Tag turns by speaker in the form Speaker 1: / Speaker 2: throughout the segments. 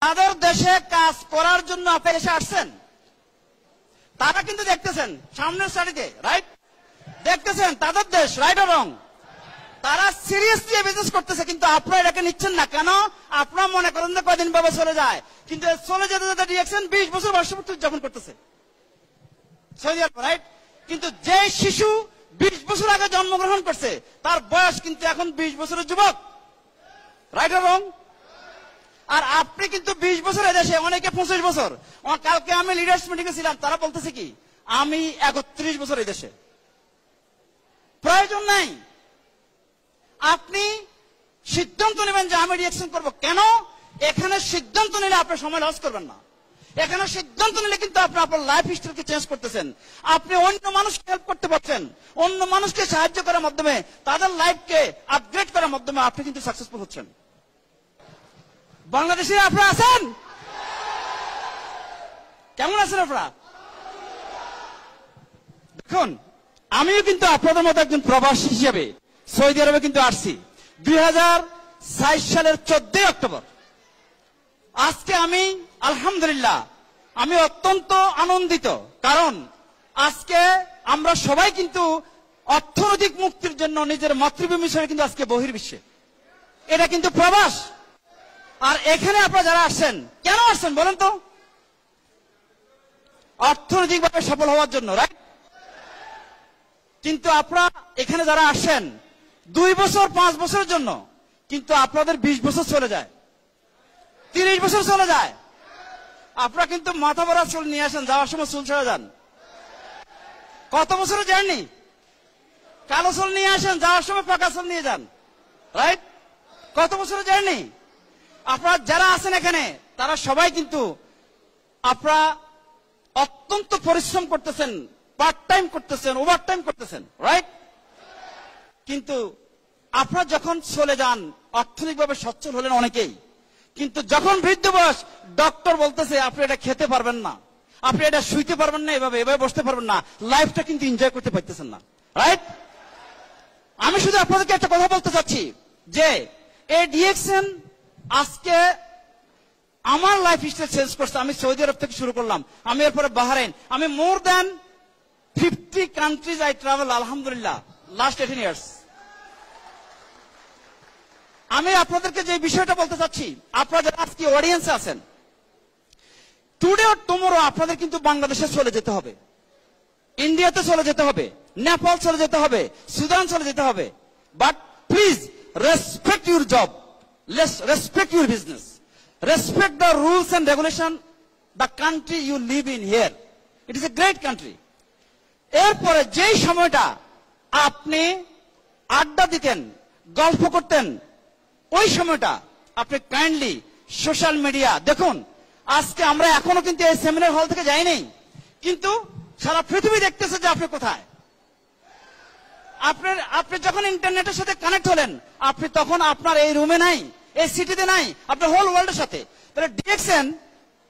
Speaker 1: তাদের দেশে কাজ করার জন্য আপনি দেশে আসছেন, তারা কিন্তু দেখতেছেন সামনের সারিতে, রাইট? দেখতেছেন তাদের দেশ, রাইট আর রং? তারা সিরিয়াসলি বিজনেস করতেছে, কিন্তু আপনারা এটাকে নিচ্ছেন না কেন? আপনারা মনে করেন যে কয়দিন ভাবে চলে যায়, কিন্তু চলে যেতে যেতে ডিএক্সন 20 বছর বর্ষপূর্তি উদযাপন করতেছে সৌদি আরব, রাইট? কিন্তু যে শিশু 20 বছর আগে জন্মগ্রহণ করছে তার বয়স কিন্তু এখন 20 বছরের যুবক, রাইট আর রং? আর আপনি কিন্তু 20 বছর এদেশে, অনেকে 25 বছর। কালকে আমি লিডার্স মিটিংয়ে ছিলাম, তারা বলতেছে কি আমি 31 বছর এদেশে। প্রয়োজন নাই। আপনি সিদ্ধান্ত নেবেন যে আমি রিঅ্যাকশন করব। কেন? এখানে সিদ্ধান্ত নিলে আপনি সময় লস করবেন না। এখানে সিদ্ধান্ত নিলে কিন্তু আপনি আপনার লাইফ হিস্ট্রিকে চেঞ্জ করতেছেন। আপনি অন্য মানুষকে হেল্প করতে পারছেন, অন্য মানুষকে সাহায্য করার মাধ্যমে, তাদের লাইফকে আপগ্রেড করার মাধ্যমে আপনি কিন্তু সাকসেসফুল হচ্ছেন। বাংলাদেশে আপনারা আছেন? কেমন আছেন আপনারা? দেখুন, আমিও কিন্তু আপনাদের মতো একজন প্রবাসী হিসেবে সৌদি আরবে কিন্তু আসছি 2022 সালের 14 অক্টোবর। আজকে আমি আলহামদুলিল্লাহ আমি অত্যন্ত আনন্দিত, কারণ আজকে আমরা সবাই কিন্তু অর্থনৈতিক মুক্তির জন্য নিজের মাতৃভূমি ছেড়ে কিন্তু আজকে বহির্বিশ্বে, এটা কিন্তু প্রবাস। আর এখানে আপনারা যারা আসছেন, কেন আসছেন বলেন তো? অর্থনৈতিকভাবে সফল হওয়ার জন্য, রাইট? কিন্তু আপনারা এখানে যারা আসেন 2 বছর 5 বছরের জন্য, কিন্তু আপনাদের 20 বছর চলে যায়, 30 বছর চলে যায়। আপনারা কিন্তু মাথা ভরা চুল নিয়ে আসেন, যাওয়ার সময় চুল ছেড়ে যান। কত বছরের জার্নি? কালো চুল নিয়ে আসেন, যাওয়ার সময় পাকা চুল নিয়ে যান, রাইট? কত বছরের জার্নি? আপনারা যারা আছেন এখানে তারা সবাই কিন্তু আপনারা অত্যন্ত পরিশ্রম করতেছেন, পার্ট টাইম করতেছেন, ওভার টাইম করতেছেন, রাইট? কিন্তু আপনারা যখন চলে যান অর্থনৈতিকভাবে সচ্ছল হলেন অনেকেই, কিন্তু যখন বৃদ্ধ বয়স ডক্টর বলতেছে আপনি এটা খেতে পারবেন না, আপনি এটা শুইতে পারবেন না, এভাবে বসতে পারবেন না, লাইফটা কিন্তু এনজয় করতে পারতেছেন না, রাইট? আমি শুধু আপনাদেরকে একটা কথা বলতে চাচ্ছি যে এই ডিএক্সএন আজকে আমার লাইফ হিস্ট্রি চেঞ্জ করছে। আমি সৌদি আরব থেকে শুরু করলাম, আমি এরপরে বাহরাইন, আমি more than 50 countries I travel আলহামদুলিল্লাহ লাস্ট 18 ইয়ার্স। আমি আপনাদেরকে যে বিষয়টা বলতে চাচ্ছি, আপনারা যারা আজকে অডিয়েন্সে আছেন, টুডে অর টুমরো আপনাদের কিন্তু বাংলাদেশে চলে যেতে হবে, ইন্ডিয়াতে চলে যেতে হবে, নেপাল চলে যেতে হবে, সুদান চলে যেতে হবে। But please respect your job, respect your business, respect the rules and regulation the country you live in here. It is a great country. এরপরে যেই সময়টা আপনি আড্ডা দিতেন, গল্প করতেন, ওই সময়টা আপনি কাইন্ডলি সোশ্যাল মিডিয়া দেখুন। আজকে আমরা এখনো কিন্তু এই সেমিনার হল থেকে যাই নাই, কিন্তু সারা পৃথিবী দেখতেছে যে আপনি কোথায়। আপনি যখন ইন্টারনেটের সাথে কানেক্ট হলেন, আপনি তখন আপনার এই রুমে নাই, এই সিটিতে নাই, আপনার হোল ওয়ার্ল্ডের সাথে। তাহলে ডিএক্সএন,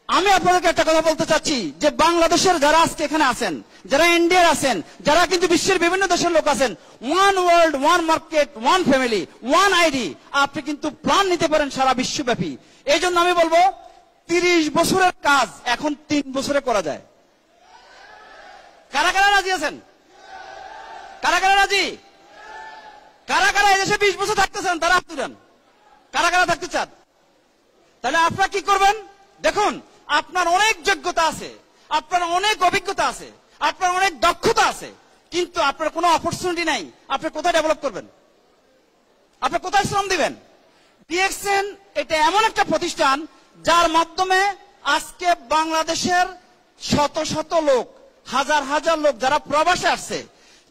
Speaker 1: আমি আপনাদেরকে একটা কথা বলতে চাচ্ছি যে বাংলাদেশের যারা আজকে এখানে আছেন, যারা ইন্ডিয়ার আছেন, যারা কিন্তু বিশ্বের বিভিন্ন দেশের লোক আছেন, one world, one market, one family, one ID, আপনি কিন্তু প্ল্যান নিতে পারেন সারা বিশ্বব্যাপী। এই জন্য আমি বলবো 30 বছরের কাজ এখন 3 বছরে করা যায়। কারা কারা রাজি আছেন? কারা কারা রাজি? কারা কারা এদেশে 20 বছর থাকতেছেন তারা হাত তুলেন। কারা কারা থাকতে চান? তাহলে আপনারা কি করবেন? দেখুন, আপনার অনেক যোগ্যতা আছে, আপনার অনেক অভিজ্ঞতা আছে, আপনার অনেক দক্ষতা আছে, কিন্তু আপনার কোনো অপরচুনিটি নাই। আপনি কোথায় ডেভেলপ করবেন? আপনি কোথায় শ্রম দিবেন? ডিএক্সএন এটা এমন একটা প্রতিষ্ঠান যার মাধ্যমে আজকে বাংলাদেশের শত শত লোক, হাজার হাজার লোক যারা প্রবাসে আসছে,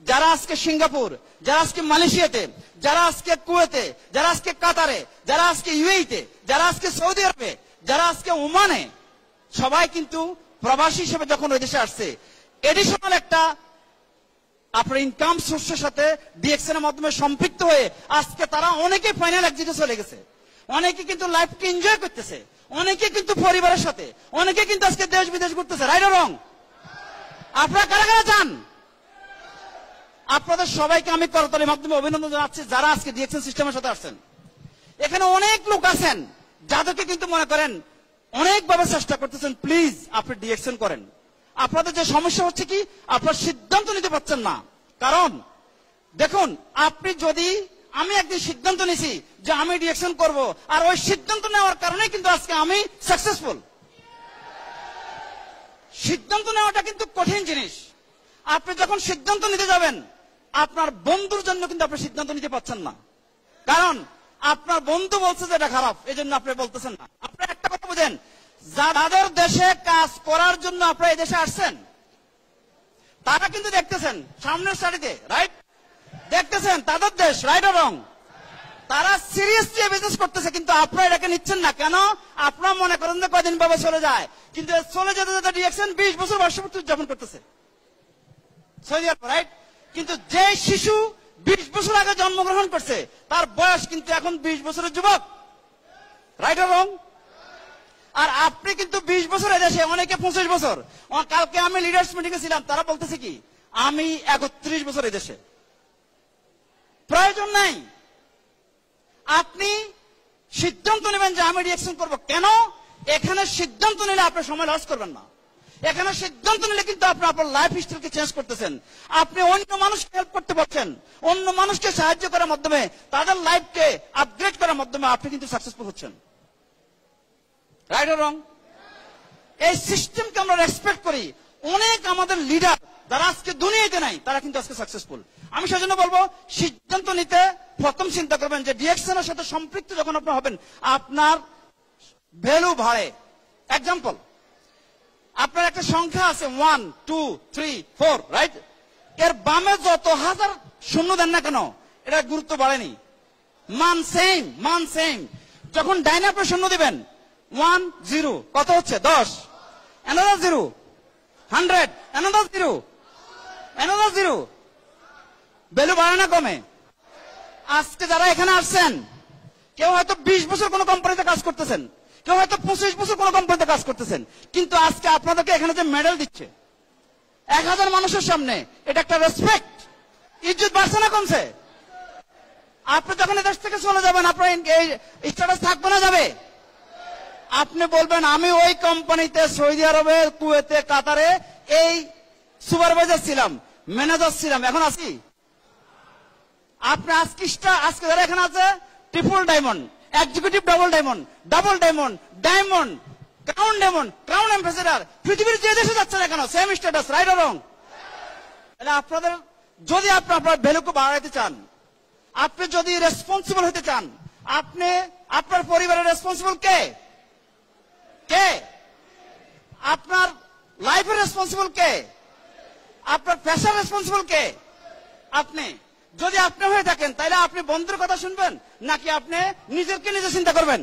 Speaker 1: যারা আজকে সিঙ্গাপুর, যারা আজকে মালয়েশিয়াতে, যারা আজকে কুয়েতে, যারা আজকে কাতারে, যারা আজকে ইউএইতে, যারা আজকে সৌদি আরবে, যারা আজকে ওমানে, সবাই কিন্তু প্রবাসী হিসেবে যখন ওই দেশে আসছে, এডিশনাল একটা আপনার ইনকাম সোর্সের সাথে ডিএক্সএন এর মাধ্যমে সম্পৃক্ত হয়ে আজকে তারা অনেকে ফাইনাল এক্সিটে চলে গেছে, অনেকে কিন্তু লাইফকে এনজয় করতেছে, অনেকে কিন্তু পরিবারের সাথে, অনেকে কিন্তু আজকে দেশ বিদেশ ঘুরতেছে, রাইট অর রং? আপনারা কারা কারা চান? আপনাদের সবাইকে আমি করতালির মাধ্যমে অভিনন্দন জানাচ্ছি যারা আজকে ডিএক্সএন সিস্টেমের সাথে আসছেন। এখানে অনেক লোক আছেন যাদেরকে কিন্তু মনে করেন অনেকভাবে চেষ্টা করতেছেন, প্লিজ আপনি ডিরেকশন করেন। আপনাদের যে সমস্যা হচ্ছে কি, আপনার সিদ্ধান্ত নিতে পারছেন না। কারণ দেখুন, আপনি যদি, আমি একদিন সিদ্ধান্ত নিয়েছি যে আমি ডিরেকশন করব, আর ওই সিদ্ধান্ত নেওয়ার কারণে কিন্তু আজকে আমি সাকসেসফুল। সিদ্ধান্ত নেওয়াটা কিন্তু কঠিন জিনিস। আপনি যখন সিদ্ধান্ত নিতে যাবেন, আপনার বন্ধুর জন্য কিন্তু আপনি সিদ্ধান্ত নিতে পারছেন না। কারণ আপনার বন্ধু বলছে যে এটা খারাপ, এই জন্য আপনি বলতেছেন না। আপনি একটা কথা বুঝেন, যাদের দেশে কাজ করার জন্য আপনারা এই দেশে আসছেন, তারা কিন্তু দেখতেছেন সামনের সারিতে, রাইট? দেখতেছেন তাদের দেশ, রাইট আর রং? তারা সিরিয়াসলি বিজনেস করতেছে, কিন্তু আপনারা এটাকে নিচ্ছেন না কেন? আপনারা মনে করেন যে কয়দিন ভাবে চলে যায়, কিন্তু চলে যেতে যেতে ডিরেকশন 20 বছর বর্ষপূর্তি উদযাপন করতেছে, রাইট? কিন্তু যে শিশু 20 বছর আগে জন্মগ্রহণ করছে, তার বয়স কিন্তু এখন 20 বছরের যুবক, রাইট আর রং? আর আপনি কিন্তু 20 বছর এদেশে, অনেকে 25 বছর। কালকে আমি লিডার্স মিটিংয়ে ছিলাম, তারা বলতেছে কি, আমি 31 বছর এদেশে। প্রয়োজন নাই। আপনি সিদ্ধান্ত নেবেন যে আমি রিঅ্যাকশন করব। কেন? এখানে সিদ্ধান্ত নিলে আপনি সময় লস করবেন না। এখানে সিদ্ধান্ত নিলে কিন্তু আপনি আপনার লাইফ স্টাইলকে চেঞ্জ করতেছেন। আপনি অন্য মানুষকে হেল্প করতে পারছেন, অন্য মানুষকে সাহায্য করার মাধ্যমে, তাদের লাইফকে আপগ্রেড করার মাধ্যমে আপনি কিন্তু সাকসেসফুল হচ্ছেন, রাইট অর রং? এই সিস্টেমকে আমরা রেসপেক্ট করি। অনেক আমাদের লিডার যারা আজকে দুনিয়াতে নাই, তারা কিন্তু আজকে সাকসেসফুল। আমি সেজন্য বলবো, সিদ্ধান্ত নিতে প্রথম চিন্তা করবেন যে ডিরেকশনের সাথে সম্পৃক্ত যখন আপনি হবেন, আপনার ভ্যালু বাড়ে। এক্সাম্পল, আপনার একটা সংখ্যা আছে 1 2 3 4, রাইট? এর বামে যত হাজার শূন্য দেন না কেন, এটা গুরুত্ব বাড়েনি। মান সেম। যখন ডাইনে আপনি শূন্য দিবেন, 1 0, কত হচ্ছে? 10, another 0, 100, another 0, another 0, ভ্যালু বাড়ে না কমে? আজকে যারা এখানে আসছেন, কেউ হয়তো 20 বছর কোন কোম্পানিতে কাজ করতেছেন, কেউ হয়তো 25 বছর কোন কোম্পানিতে কাজ করতেছেন, কিন্তু আজকে আপনাদেরকে এখানে যে মেডেল দিচ্ছে 1000 মানুষের সামনে, এটা একটা রেসপেক্ট। ইজ্জত বাড়ছে না কমছে? আপনি যখন এদেশ থেকে চলে যাবেন, আপনার এই স্ট্যাটাস থাকবে না যাবে? আপনি বলবেন আমি ওই কোম্পানিতে সৌদি আরবে, কুয়েতে, কাতারে এই সুপারভাইজার ছিলাম, ম্যানেজার ছিলাম, এখন আছি। আপনি আজকে যারা এখানে আছে, triple diamond, executive double diamond, diamond, crown ambassador, পৃথিবীর যে দেশে যাচ্ছে না কেন same status, right or wrong? তাহলে আপনাদের যদি আপনি আপনার ভ্যালুকে বাড়াইতে চান, আপনি যদি রেসপন্সিবল হতে চান, আপনি আপনার পরিবারের রেসপন্সিবল কে? আপনার লাইফের রেসপন্সিবল কে? আপনার পেশার রেসপন্সিবল কে? আপনি। যদি আপনি হয়ে থাকেন, তাহলে আপনি বন্ধুর কথা শুনবেন নাকি আপনি নিজেকে নিজে চিন্তা করবেন?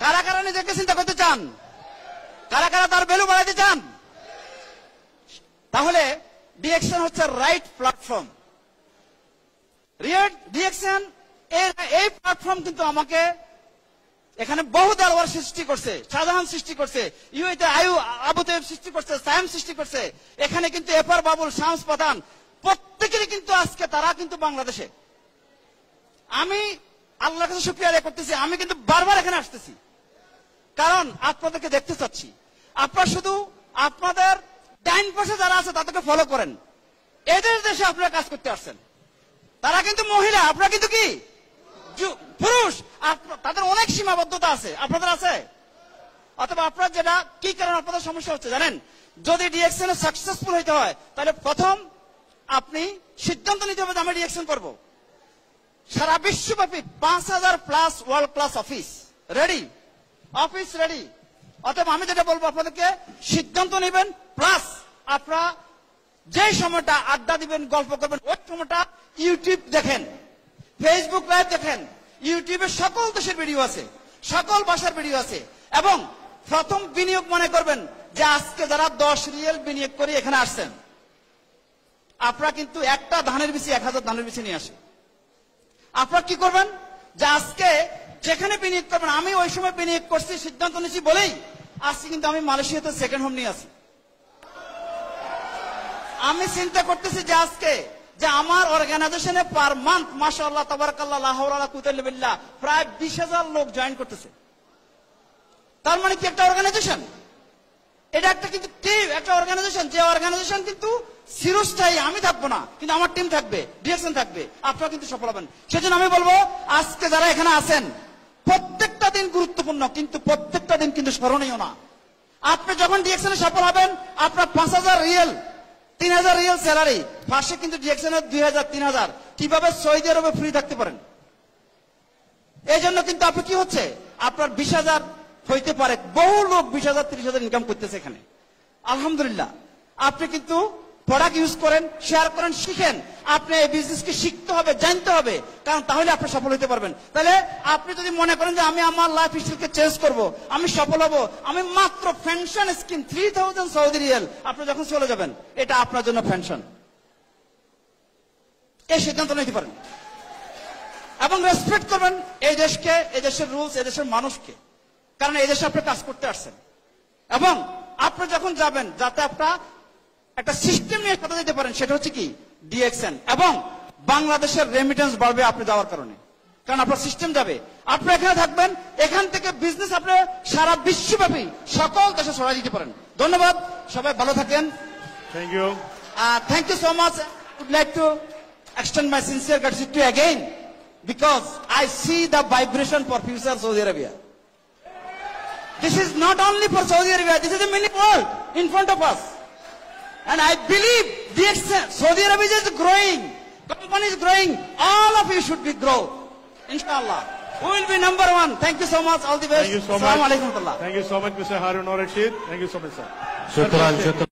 Speaker 1: কারা কারা নিজেকে চিন্তা করতে চান? কারা কারা তার ভ্যালু বাড়াতে চান? তাহলে ডিরেকশন হচ্ছে রাইট প্ল্যাটফর্ম। ডিরেকশন এই প্ল্যাটফর্ম কিন্তু আমাকে এখানে বহু দরবার সৃষ্টি করছে, শাহজাহান সৃষ্টি করছে, ইউএতে আবু তাইব সৃষ্টি করছে, সায়েম সৃষ্টি করছে। এখানে কিন্তু এফআর বাবুল, শামস পাঠান, প্রত্যেকেরই কিন্তু আজকে তারা কিন্তু বাংলাদেশে। আমি আল্লাহর কাছে শুকরিয়া আদায় করতেছি, আমি কিন্তু বারবার এখানে আসতেছি, কারণ আপনাদেরকে দেখতে চাচ্ছি। আপনারা শুধু আপনাদের ডাইন পাশে যারা আছে তাদেরকে ফলো করেন। এদের দেশে আপনারা কাজ করতে আসছেন, তারা কিন্তু মহিলা, আপনারা কিন্তু কি পুরুষ। তাদের অনেক সীমাবদ্ধতা আছে, আপনাদের আছে? অথবা আপনার যেটা কি কারণ আপনাদের সমস্যা হচ্ছে জানেন? যদি ডিরেকশনে সাকসেসফুল হইতে হয়, তাহলে প্রথম আপনি সিদ্ধান্ত নিতে হবে যে আমি ডিরেকশন করব। সারা বিশ্বব্যাপী 5000+ ওয়ার্ল্ড ক্লাস অফিস রেডি। অথবা আমি যেটা বলবো, আপনাদেরকে সিদ্ধান্ত নেবেন, প্লাস আপনারা যে সময়টা আড্ডা দিবেন, গল্প করবেন, ওই সময়টা ইউটিউব দেখেন, ফেসবুক লাইভ দেখেন। ইউটিউবে সকল দেশের ভিডিও আছে, সকল ভাষার ভিডিও আছে। এবং প্রথম বিনিয়োগ মনে করবেন যে আজকে যারা 10 রিয়াল বিনিয়োগ করে এখানে আসছেন, আপনারা কিন্তু একটা ধানের বিচি 1000 ধানের বিচি নিয়ে আসে। আপনারা কি করবেন যে আজকে যেখানে বিনিয়োগ করবেন, আমি ওই সময় বিনিয়োগ করছি, সিদ্ধান্ত নিয়েছি বলেই আজকে কিন্তু আমি মালয়েশিয়াতে সেকেন্ড হোম নিয়ে আসি। আমি চিন্তা করতেছি যে আজকে যে আমার অর্গানাইজেশনে পার মান্থ মাশাআল্লাহ তাবারাকাল্লাহ লা হাওলা ওয়ালা কুওয়াতা ইল্লা বিল্লাহ প্রায় 20,000 লোক জয়েন করতেছে। তার মানে কি একটা অর্গানাইজেশন, এটা একটা কিন্তু টিম, একটা অর্গানাইজেশন, যে অর্গানাইজেশন কিন্তু চিরস্থায়ী। আমি থাকবো না, কিন্তু আমার টিম থাকবে, ডিরেকশন থাকবে, আপনারা কিন্তু সফল হবেন। সেজন্য আমি বলবো আজকে যারা এখানে আছেন, প্রত্যেকটা দিন গুরুত্বপূর্ণ, কিন্তু প্রত্যেকটা দিন কিন্তু স্মরণীয় না। আপনি যখন ডিরেকশনে সফল হবেন, আপনার 5,000 রিয়েল, 3,000 রিয়েল স্যালারি, পাশে কিন্তু ডিরেকশনের 2,000, 3,000, কিভাবে সৌদি আরবে ফ্রি থাকতে পারেন। এই জন্য কিন্তু আপনি কি হচ্ছে, আপনার 20,000 হইতে পারে, বহু লোক 20,000, 30,000 ইনকাম করতেছে এখানে, আলহামদুলিল্লাহ। আপনি কিন্তু প্রোডাক্ট ইউজ করেন, শেয়ার করেন, শিখেন। আপনি এই বিজনেসকে শিখতে হবে, জানতে হবে, কারণ তাহলে আপনি সফল হতে পারবেন। তাহলে আপনি যদি মনে করেন যে আমি আমার লাইফ স্টাইলকে চেঞ্জ করব, আমি সফল হব, আমি মাত্র পেনশন স্কিম 3,000 সৌদি রিয়াল আপনি যখন চলে যাবেন, এটা আপনার জন্য পেনশন, এই সিদ্ধান্ত নিতে পারেন। এবং রেসপেক্ট করবেন এই দেশকে, এই দেশের রুলস, এই দেশের মানুষকে, কারণ এই দেশে আপনি কাজ করতে আসছেন। এবং আপনি যখন যাবেন, যাতে আপনার একটা সিস্টেম নিয়ে কথা দিতে পারেন, সেটা হচ্ছে কি ডিএক্সএন। এবং বাংলাদেশের রেমিটেন্স বাড়বে আপনি যাওয়ার কারণে, কারণ আপনার সিস্টেম যাবে, আপনি এখানে থাকবেন, এখান থেকে বিজনেস আপনি সারা বিশ্বব্যাপী সকল দেশে ছড়াই দিতে পারেন। ধন্যবাদ, সবাই ভালো থাকেন।
Speaker 2: Thank you.
Speaker 1: Thank you so much. I would like to extend my sincere gratitude to you again, because I see the vibration for future Saudi Arabia. This is not only for Saudi Arabia, this is a mini world in front of us. And I believe Saudi Arabia is growing, company is growing, all of you should be grow. Inshallah. We will be number one. Thank you so much, all the best.
Speaker 2: Thank you so much.
Speaker 1: Assalamu alaikum warahmatullah.
Speaker 2: Thank you so much, Mr. Harun Rashid. Thank you so much, sir.
Speaker 3: Shukran, shukran.